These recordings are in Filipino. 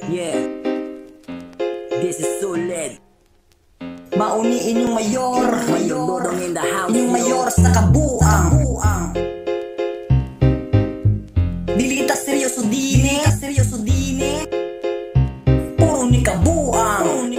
Yeah, this is solid. Mauni inyong mayor, Dodong in the house, inyong mayor sa kabuang. Dilita seryoso dine, puro ni kabuang.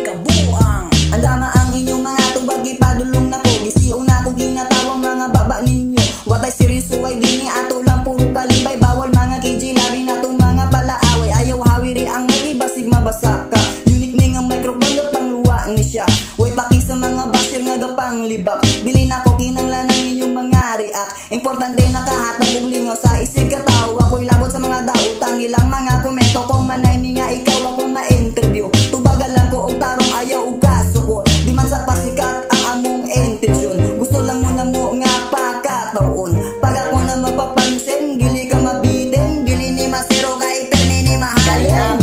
Andama ang inyong mga tubag, ipadulong na ko. Gisiyo na ko ginatawang mga baba ninyo. Watay seryoso ay dini, ato lang puro kalibay. Bawal mga KJ, labi na itong mga palaaway. Ayaw hawiri ang may basig mabasa ka. Unique ni nga microphone na pangluwa ni siya. Way paki sa mga basher nga gapang libak. Bilin ako kinanglan ng inyong mga react. Importante nakahatag ng lingaw sa isig kataw. Ako'y labot sa mga dautang ilang mga komento. Kung manay ni nga ikaw akong ma-interview. Tubagalan ko og tarong ayaw og kaso ko. Di man sa pasikat ang among intensyon. Gusto lang mo na mo nga pakataon. Pag ako na mapapansin, gili ka mabitin. Gili ni masiro kay perni ni mahalan.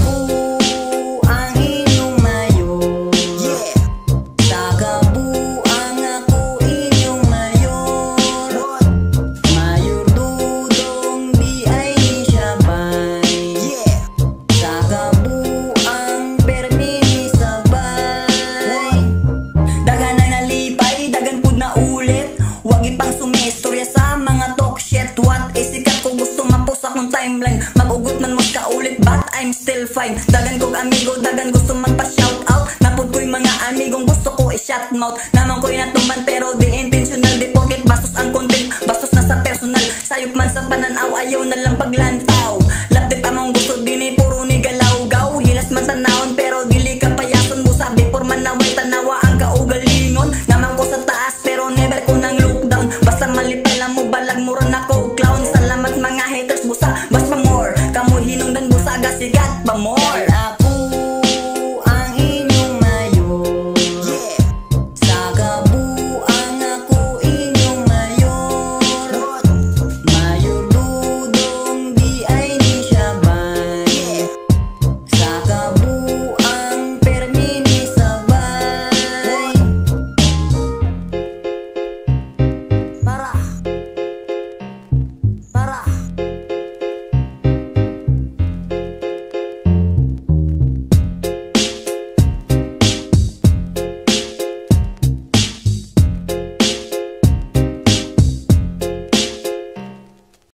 Ang inyong mayor, Yeah, sa kabuang ako inyong mayor. Mayor Dudong di ay ni siya bay. yeah. Sa kabuang permi ni sabay. Dagan na nalipay, dagan pud na ulit. Wag ipang sumistorya sa mga talk shit. What is sikat ko gusto mapos akong timeline. Mag-ugot man mo ka ulit but I'm still fine. Dagan kog amigo, dagan gusto magpa-shout out. Napod ko'y mga amigong gusto ko i-shout mouth. Naman ko'y natuman pero di intentional. Di pocket bastos ang content, bastos na sa personal. Sayop man sa pananaw, ayaw na lang paglantaw. Laptip among gusto din puro ni galaw-gaw. Hilas man tanawon pero dili ka payason mo. Sabi porman na way tanawa ang kaugalingon. Naman ko sa taas pero never ko nang look down. Basta malipay lang mo balag mo ron ako clown. Salamat mga haters busa, basta more. Kamu hinungdan busa gasigat pa mo.